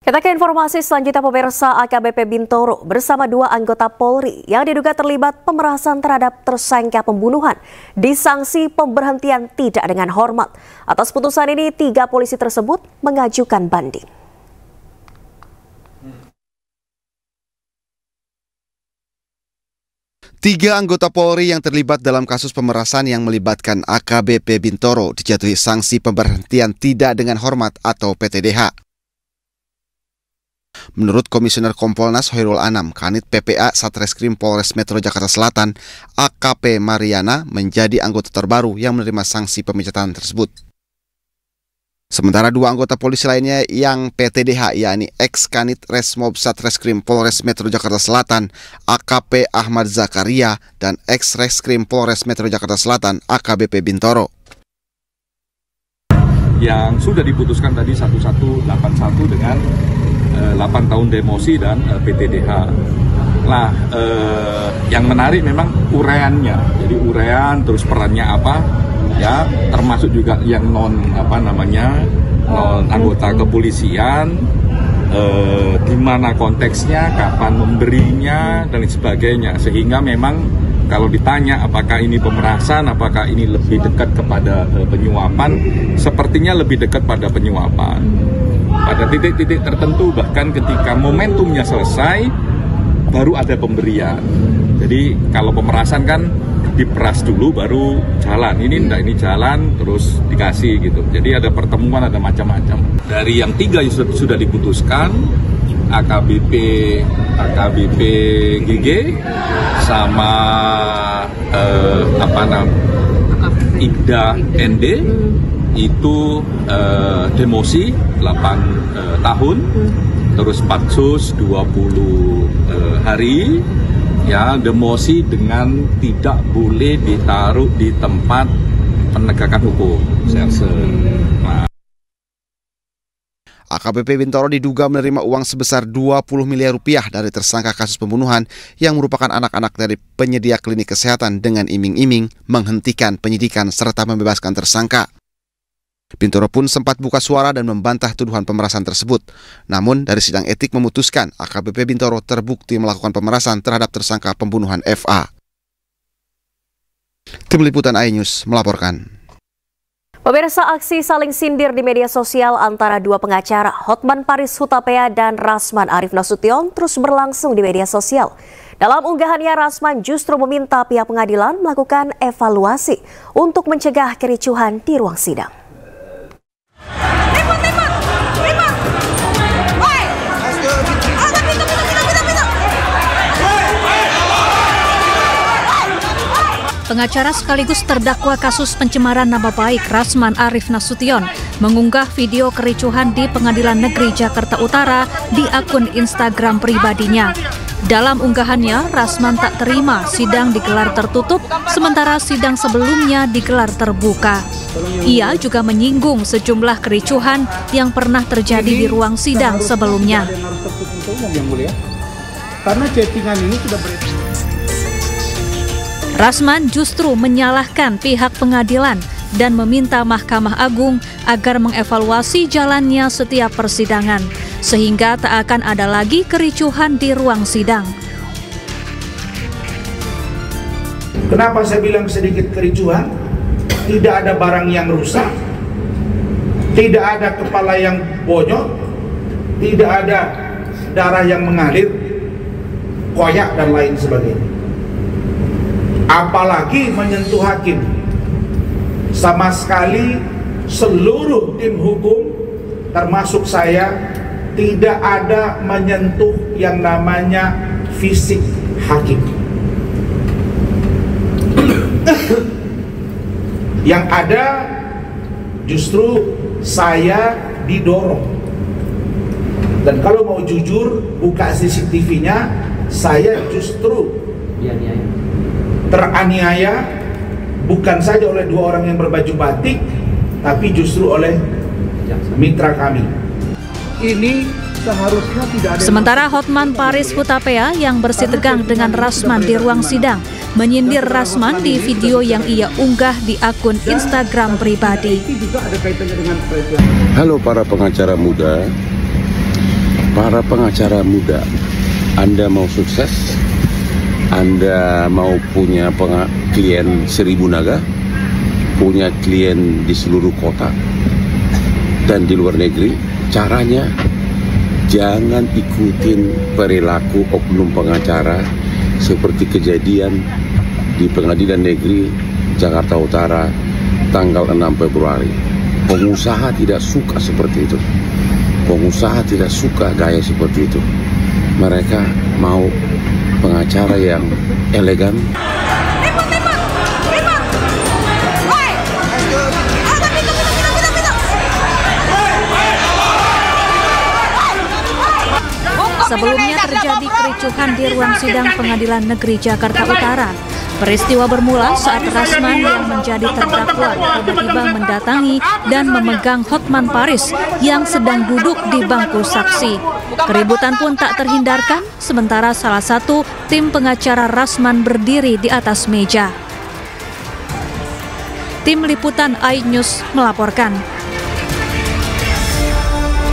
Kita ke informasi selanjutnya, pemirsa. AKBP Bintoro bersama 2 anggota Polri yang diduga terlibat pemerasan terhadap tersangka pembunuhan disangsi pemberhentian tidak dengan hormat. Atas putusan ini, 3 polisi tersebut mengajukan banding. Tiga anggota Polri yang terlibat dalam kasus pemerasan yang melibatkan AKBP Bintoro dijatuhi sanksi pemberhentian tidak dengan hormat atau PTDH. Menurut Komisioner Kompolnas Hoirul Anam, Kanit PPA Satreskrim Polres Metro Jakarta Selatan, AKP Mariana menjadi anggota terbaru yang menerima sanksi pemecatan tersebut. Sementara 2 anggota polisi lainnya yang PTDH, yakni ex-Kanit Resmob Satreskrim Polres Metro Jakarta Selatan, AKP Ahmad Zakaria, dan ex-Reskrim Polres Metro Jakarta Selatan, AKBP Bintoro. Yang sudah diputuskan tadi 1181 dengan 8 tahun demosi dan PTDH. Nah, yang menarik memang ureannya. Jadi urean, terus perannya apa? Ya, termasuk juga yang non anggota kepolisian, di mana konteksnya, kapan memberinya dan sebagainya. Sehingga memang kalau ditanya apakah ini pemerasan, apakah ini lebih dekat kepada penyuapan, sepertinya lebih dekat pada penyuapan. Pada titik-titik tertentu, bahkan ketika momentumnya selesai, baru ada pemberian. Jadi kalau pemerasan kan diperas dulu baru jalan. Ini enggak, ini jalan terus dikasih gitu. Jadi ada pertemuan, ada macam-macam. Dari yang 3 yang sudah diputuskan, AKBP GG sama Ibda ND itu demosi 8 tahun, terus patsus 20 hari. Ya, demosi dengan tidak boleh ditaruh di tempat penegakan hukum. Nah. AKBP Bintoro diduga menerima uang sebesar 20 miliar rupiah dari tersangka kasus pembunuhan yang merupakan anak-anak dari penyedia klinik kesehatan dengan iming-iming menghentikan penyidikan serta membebaskan tersangka. Bintoro pun sempat buka suara dan membantah tuduhan pemerasan tersebut. Namun dari sidang etik memutuskan AKBP Bintoro terbukti melakukan pemerasan terhadap tersangka pembunuhan FA. Tim Liputan iNews melaporkan. Pemirsa, aksi saling sindir di media sosial antara 2 pengacara, Hotman Paris Hutapea dan Rasman Arif Nasution, terus berlangsung di media sosial. Dalam unggahannya, Rasman justru meminta pihak pengadilan melakukan evaluasi untuk mencegah kericuhan di ruang sidang. Pengacara sekaligus terdakwa kasus pencemaran nama baik Rasman Arif Nasution mengunggah video kericuhan di Pengadilan Negeri Jakarta Utara di akun Instagram pribadinya. Dalam unggahannya, Rasman tak terima sidang digelar tertutup, sementara sidang sebelumnya digelar terbuka. Ia juga menyinggung sejumlah kericuhan yang pernah terjadi di ruang sidang sebelumnya. Karena chattingan ini sudah Rasman justru menyalahkan pihak pengadilan dan meminta Mahkamah Agung agar mengevaluasi jalannya setiap persidangan, sehingga tak akan ada lagi kericuhan di ruang sidang. Kenapa saya bilang sedikit kericuhan? Tidak ada barang yang rusak, tidak ada kepala yang bonyok, tidak ada darah yang mengalir, koyak dan lain sebagainya. Apalagi menyentuh hakim. Sama sekali seluruh tim hukum termasuk saya tidak ada menyentuh yang namanya fisik hakim. Yang ada justru saya didorong. Dan kalau mau jujur, buka CCTV-nya, saya justru teraniaya bukan saja oleh 2 orang yang berbaju batik, tapi justru oleh mitra kami. Ini seharusnya tidak ada. Sementara Hotman Paris Hutapea yang bersih tegang dengan Rasman di ruang sidang menyindir Rasman di video yang ia unggah di akun Instagram pribadi. Halo para pengacara muda, para pengacara muda, Anda mau sukses, Anda mau punya klien 1000 naga, punya klien di seluruh kota dan di luar negeri, caranya jangan ikutin perilaku oknum pengacara seperti kejadian di Pengadilan Negeri Jakarta Utara tanggal 6 Februari. Pengusaha tidak suka seperti itu. Pengusaha tidak suka gaya seperti itu. Mereka mau pengacara yang elegan. Sebelumnya terjadi kericuhan di ruang sidang Pengadilan Negeri Jakarta Utara. Peristiwa bermula saat Rasman yang menjadi terdakwa tiba-tiba mendatangi dan memegang Hotman Paris yang sedang duduk di bangku saksi. Keributan pun tak terhindarkan, sementara salah satu tim pengacara Rasman berdiri di atas meja. Tim Liputan iNews melaporkan.